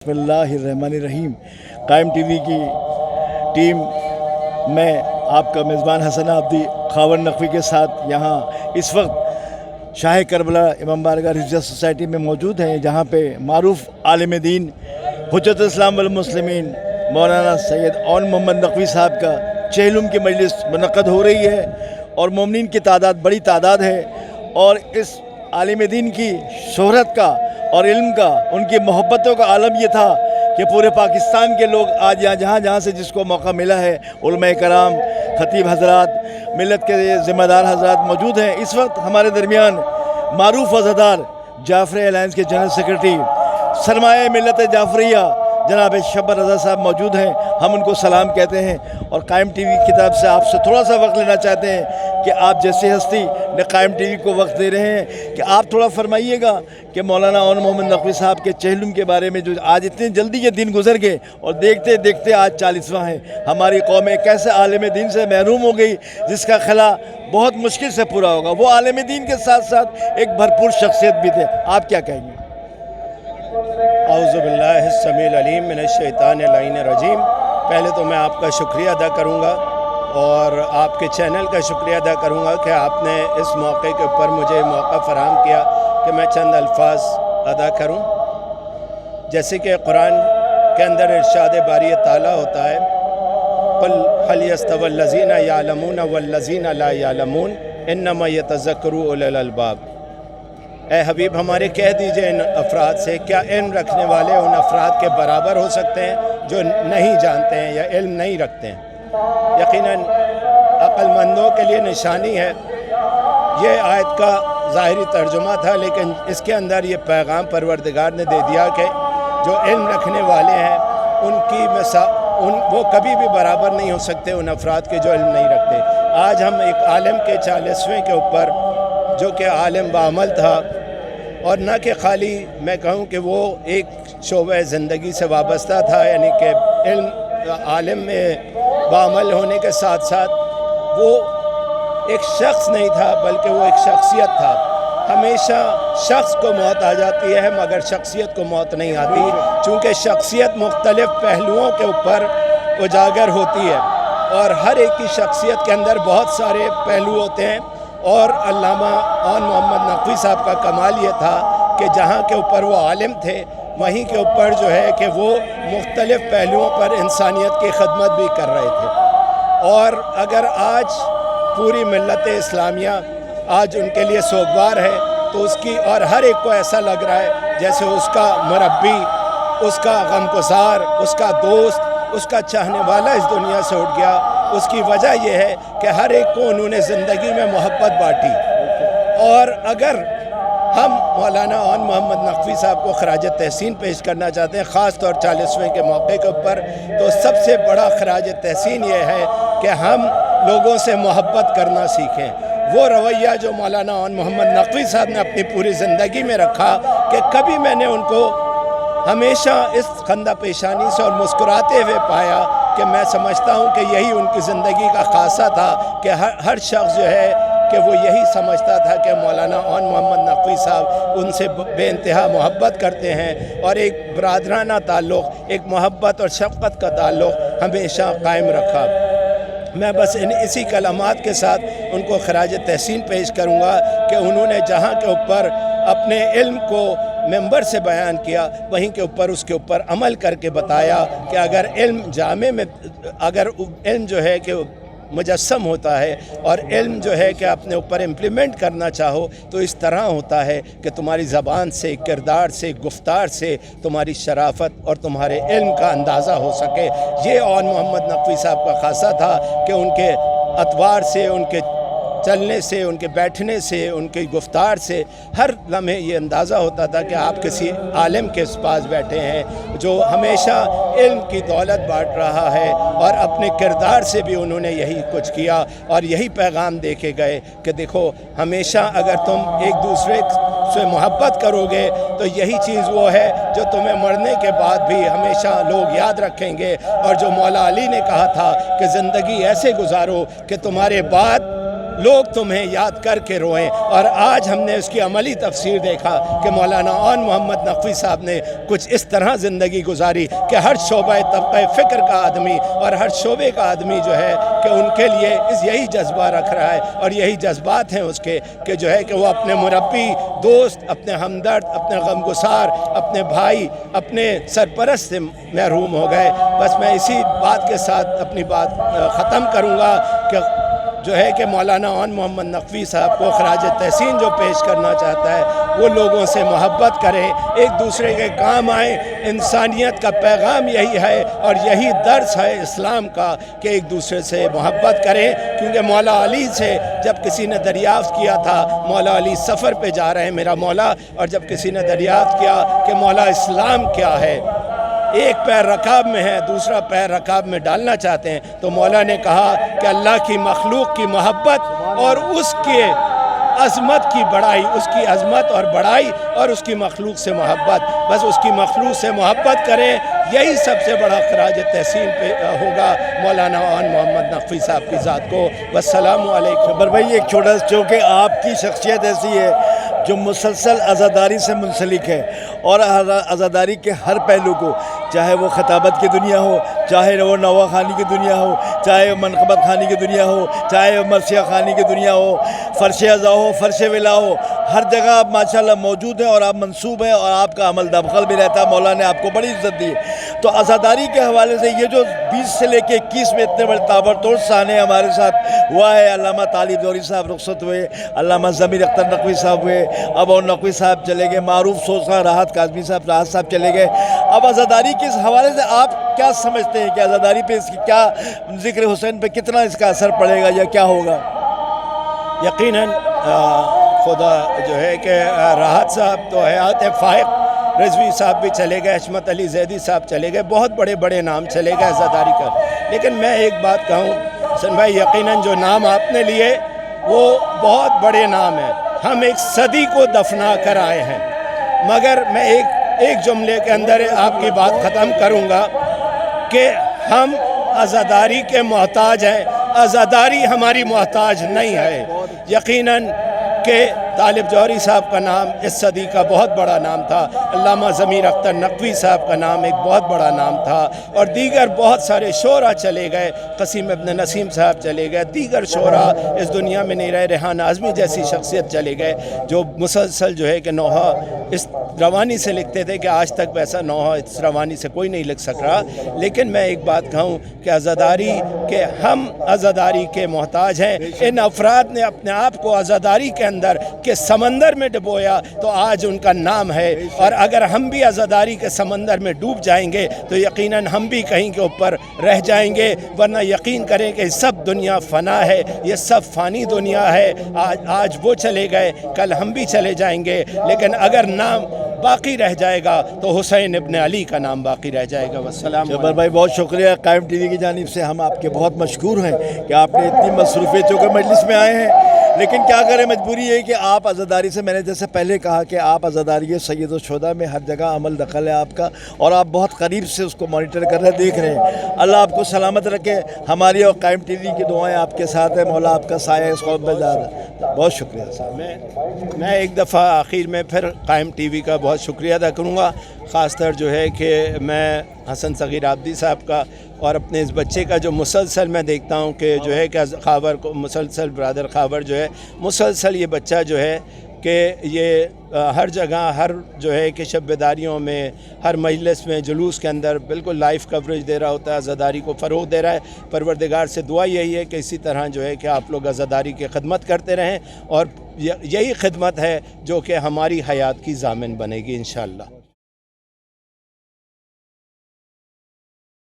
बिस्मिल्लाहिर्रहमानिर्रहीम। कायम टीवी की टीम में आपका मेज़बान हसन आब्दी खावर नकवी के साथ यहाँ इस वक्त शाह करबला इमाम बारगाह हिफ्ज़ सोसाइटी में मौजूद हैं, जहाँ पे मारूफ़ आलिम दीन हुज्जत इस्लाम वल मुस्लिमीन मौलाना सैयद औन मोहम्मद नकवी साहब का चहलुम की मजलिस मुनक़्क़द हो रही है और मोमिनीन की तादाद बड़ी तादाद है। और इस आलिम दीन की शोहरत का और इल्म का, उनकी मोहब्बतों का आलम ये था कि पूरे पाकिस्तान के लोग आज यहाँ जहाँ से जिसको मौका मिला है, उलमा कराम, ख़तीब हज़रात, मिलत के ज़िम्मेदार हज़रात मौजूद हैं। इस वक्त हमारे दरमियान मारूफ़ वज़ादार जाफ़री अलायंस के जनरल सेक्रेटरी सरमाए मिलत जाफ़रिया जनाब शब्बर रज़ा साहब मौजूद हैं। हम उनको सलाम कहते हैं और कायम टीवी की तरफ से आपसे थोड़ा सा वक्त लेना चाहते हैं कि आप जैसे हस्ती ने कायम टीवी को वक्त दे रहे हैं कि आप थोड़ा फरमाइएगा कि मौलाना औन मोहम्मद नकवी साहब के चहलुम के बारे में, जो आज इतनी जल्दी ये दिन गुजर गए और देखते देखते आज 40वां है। हमारी कौम एक ऐसे आलिम दीन से महरूम हो गई जिसका खला बहुत मुश्किल से पूरा होगा। वो आलिम दीन के साथ साथ एक भरपूर शख्सियत भी थे। आप क्या कहेंगे? औज़ुबिल्लाहिस्समील अलीम मिनश्शैतानिर्रजीम। पहले तो मैं आपका शुक्रिया अदा करूँगा और आपके चैनल का शुक्रिया अदा करूँगा कि आपने इस मौके के ऊपर मुझे मौका फ़राहम किया कि मैं चंद अल्फाज अदा करूँ। जैसे कि कुरान के अंदर इरशाद बारी ताला होता है, कुल हल यस्तवल लज़ीना यालमून वल लज़ीना ला यालमून इन्नमा यतज़क्करू उलुल अलबाब। ए हबीब, हमारे कह दीजिए इन अफराद से, क्या इल्म रखने वाले उन अफराद के बराबर हो सकते हैं जो नहीं जानते हैं या इल्म नहीं रखते हैं? यकीनन अक्लमंदों के लिए निशानी है। ये आयत का ज़ाहिरी तर्जुमा था, लेकिन इसके अंदर ये पैगाम परवरदिगार ने दे दिया कि जो इल्म रखने वाले हैं वो कभी भी बराबर नहीं हो सकते उन अफराद के जो इल्म नहीं रखते। आज हम एक आलिम के 40वें के ऊपर, जो कि आलिम बाअमल था, और न कि खाली मैं कहूँ कि वो एक शोबे ज़िंदगी से वाबस्ता था, यानी कि इल्म आलिम में बाअमल होने के साथ साथ वो एक शख्स नहीं था, बल्कि वो एक शख्सियत था। हमेशा शख्स को मौत आ जाती है मगर शख्सियत को मौत नहीं आती, चूँकि शख्सियत मुख्तलिफ़ पहलुओं के ऊपर उजागर होती है और हर एक की शख्सियत के अंदर बहुत सारे पहलू होते हैं। और अल्लामा औन मोहम्मद नकवी साहब का कमाल ये था कि जहाँ के ऊपर वो आलिम थे, वहीं के ऊपर जो है कि वो मुख्तलिफ़ पहलुओं पर इंसानियत की खदमत भी कर रहे थे। और अगर आज पूरी मिल्लत इस्लामिया आज उनके लिए सोगवार है, तो उसकी और हर एक को ऐसा लग रहा है जैसे उसका मुरब्बी, उसका गमगुसार, उसका दोस्त, उसका चाहने वाला इस दुनिया से उठ गया। उसकी वजह यह है कि हर एक को उन्होंने ज़िंदगी में मोहब्बत बांटी। और अगर हम मौलाना औन मोहम्मद नकवी साहब को खराज तहसीन पेश करना चाहते हैं, ख़ास तौर 40वें के मौके के ऊपर, तो सबसे बड़ा खराज तहसीन ये है कि हम लोगों से मोहब्बत करना सीखें। वो रवैया जो मौलाना औन मोहम्मद नकवी साहब ने अपनी पूरी ज़िंदगी में रखा कि कभी मैंने उनको हमेशा इस खंदा पेशानी से और मुस्कुराते हुए पाया, कि मैं समझता हूँ कि यही उनकी ज़िंदगी का ख़ासा था कि हर शख्स जो है कि वो यही समझता था कि मौलाना औन मोहम्मद नकवी साहब उनसे बेइंतहा मोहब्बत करते हैं और एक बरादराना ताल्लुक़, एक मोहब्बत और शफ़क़त का ताल्लुक़ हमेशा कायम रखा। मैं बस इसी कलमात के साथ उनको खराज तहसीन पेश करूँगा कि उन्होंने जहाँ के ऊपर अपने इल्म को मेंबर से बयान किया, वहीं के ऊपर उसके ऊपर अमल करके बताया कि अगर इल्म जामे में, अगर इल्म जो है कि मुजस्सम होता है और इल्म जो है कि अपने ऊपर इम्प्लीमेंट करना चाहो, तो इस तरह होता है कि तुम्हारी ज़बान से, किरदार से, गुफ्तार से तुम्हारी शराफत और तुम्हारे इल्म का अंदाज़ा हो सके। ये औन मोहम्मद नकवी साहब का ख़ासा था कि उनके अतवार से, उनके चलने से, उनके बैठने से, उनकी गुफ्तार से हर लम्हे ये अंदाज़ा होता था कि आप किसी आलिम के पास बैठे हैं जो हमेशा इल्म की दौलत बांट रहा है। और अपने किरदार से भी उन्होंने यही कुछ किया और यही पैगाम दे के गए कि देखो, हमेशा अगर तुम एक दूसरे से मोहब्बत करोगे तो यही चीज़ वो है जो तुम्हें मरने के बाद भी हमेशा लोग याद रखेंगे। और जो मौला अली ने कहा था कि ज़िंदगी ऐसे गुजारो कि तुम्हारे बाद لوگ تمہیں یاد کر کے روئیں۔ اور آج ہم نے اس کی عملی تفسیر دیکھا کہ مولانا اون محمد نقوی صاحب نے کچھ اس طرح زندگی گزاری کہ ہر شعبہ طبقہ فکر کا آدمی اور ہر شعبے کا آدمی جو ہے کہ ان کے لیے یہی جذبہ رکھ رہا ہے، اور یہی جذبات ہیں اس کے کہ جو ہے کہ وہ اپنے مربی، دوست، اپنے ہمدرد، اپنے غمگسار، اپنے بھائی، اپنے سرپرست سے محروم ہو گئے۔ بس میں اسی بات کے ساتھ اپنی بات ختم کروں گا کہ جو ہے کہ مولانا اون محمد نقوی صاحب کو خراج تحسین جو پیش کرنا چاہتا ہے وہ لوگوں سے محبت کریں، ایک دوسرے کے کام آئیں۔ انسانیت کا پیغام یہی ہے اور یہی درس ہے اسلام کا کہ ایک دوسرے سے محبت کریں، کیونکہ مولا علی سے جب کسی نے دریافت کیا تھا، مولا علی سفر پہ جا رہے ہیں میرا مولا، اور جب کسی نے دریافت کیا کہ مولا اسلام کیا ہے، ایک پیر رکاب میں ہے، دوسرا پیر رکاب میں ڈالنا چاہتے ہیں، تو مولا نے کہا کہ اللہ کی مخلوق کی محبت اور اس کے عظمت کی بڑائی، اس کی عظمت اور بڑائی اور اس کی مخلوق سے محبت، بس اس کی مخلوق سے محبت کریں، یہی سب سے بڑا خراج تحسین پہ ہوگا مولانا اون محمد نقوی صاحب کی ذات کو۔ والسلام علیکم۔ جبر بھائی ایک چھوٹا سا، چونکہ آپ کی شخصیت ایسی ہے جو مسلسل عزاداری سے منسلک ہے اور عزاداری کے ہر پہلو کو، چاہے وہ خطابت کی دنیا ہو، چاہے وہ نوا خوانی کی دنیا ہو، چاہے وہ منقبت خوانی کی دنیا ہو، چاہے وہ مرثیہ خوانی کی دنیا ہو، فرش عزا ہو، فرش ولا ہو، ہر جگہ آپ ماشاءاللہ موجود ہیں اور آپ منصوب ہیں اور آپ کا عمل دبخل بھی رہتا ہے۔ مولا نے آپ کو بڑی عزت دی۔ تو عزاداری کے حوالے سے یہ جو 20 سے لے کے 21 میں اتنے بڑے تابڑتوڑ سانے ہمارے ساتھ ہوا ہے، علامہ طالب دوری صاحب رخصت ہوئے، علامہ ضمیر اختر نقوی صاحب ہوئے، اب اور نقوی صاحب چلے گئے، معروف سوزخاں راحت کاظمی صاحب چلے گئے۔ اب عزاداری کے اس حوالے سے آپ کیا سمجھتے ہیں کہ عزاداری پہ اس کی کیا ذکر حسین پہ کتنا اس کا اثر پڑے گا یا کیا ہوگا؟ یقیناً خدا جو ہے کہ راحت صاحب تو حیات فائق، رضوی صاحب بھی چلے گئے، حشمت علی زیدی صاحب چلے گئے، بہت بڑے بڑے نام چلے گئے عزاداری کا، لیکن میں ایک بات کہوں حسن بھائی، یقیناً جو نام آپ نے لیے وہ بہت بڑے نام ہیں، ہم ایک صدی کو دفنا کر آئے ہیں، مگر میں ایک جملے کے اندر آپ کی بات ختم کروں گا کہ ہم عزاداری کے محتاج ہیں، عزاداری ہماری محتاج نہیں ہے۔ یقیناً کہ طالب جوہری صاحب کا نام اس صدی کا بہت بڑا نام تھا، علامہ ضمیر اختر نقوی صاحب کا نام ایک بہت بڑا نام تھا، اور دیگر بہت سارے شعراء چلے گئے، قسیم ابن نسیم صاحب چلے گئے، دیگر شعراء اس دنیا میں نہیں رہے، ریحان اعظمی جیسی شخصیت چلے گئے جو مسلسل جو ہے کہ نوحہ اس روانی سے لکھتے تھے کہ آج تک ویسا نوحہ اس روانی سے کوئی نہیں لکھ سک رہا۔ لیکن میں ایک بات کہوں کہ عزاداری کہ ہم عزاداری کے محتاج ہیں، ان افراد نے اپنے آپ کو عزاداری کے اندر کہ سمندر میں ڈبویا تو آج ان کا نام ہے، اور اگر ہم بھی عزاداری کے سمندر میں ڈوب جائیں گے تو یقیناً ہم بھی کہیں کے اوپر رہ جائیں گے، ورنہ یقین کریں کہ سب دنیا فنا ہے، یہ سب فانی دنیا ہے، آج وہ چلے گئے کل ہم بھی چلے جائیں گے، لیکن اگر نام باقی رہ جائے گا تو حسین ابن علی کا نام باقی رہ جائے گا۔ والسلام جبر بھائی بہت شکریہ، قائم ٹی وی کی جانب سے ہم آپ کے بہت مشکور ہیں کہ آپ نے اتنی مصروفیتوں کے مجلس میں آئے ہیں، لیکن کیا کریں، مجبوری ہے کہ آپ عزاداری سے، میں نے جیسے پہلے کہا کہ آپ عزاداری سید الشہداء میں ہر جگہ عمل دخل ہے آپ کا، اور آپ بہت قریب سے اس کو مانیٹر کر رہے ہیں، دیکھ رہے ہیں۔ اللہ آپ کو سلامت رکھے، ہماری اور قائم ٹی وی کی دعائیں آپ کے ساتھ ہیں، مولا آپ کا سایہ اس قوم پہ زیادہ۔ بہت شکریہ صاحب۔ میں ایک دفعہ آخر میں پھر قائم ٹی وی کا بہت شکریہ ادا کروں گا، خاص طور جو ہے کہ میں حسن صغیر عابدی صاحب کا اور اپنے اس بچے کا جو مسلسل میں دیکھتا ہوں کہ جو ہے کہ خاور کو مسلسل برادر خاور جو ہے مسلسل یہ بچہ جو ہے کہ یہ ہر جگہ ہر جو ہے کہ شب بیداریوں میں ہر مجلس میں جلوس کے اندر بالکل لائیو کوریج دے رہا ہوتا ہے، عزاداری کو فروغ دے رہا ہے۔ پروردگار سے دعا یہی ہے کہ اسی طرح جو ہے کہ آپ لوگ عزاداری کی خدمت کرتے رہیں، اور یہی خدمت ہے جو کہ ہماری حیات کی ضامن بنے گی انشاءاللہ۔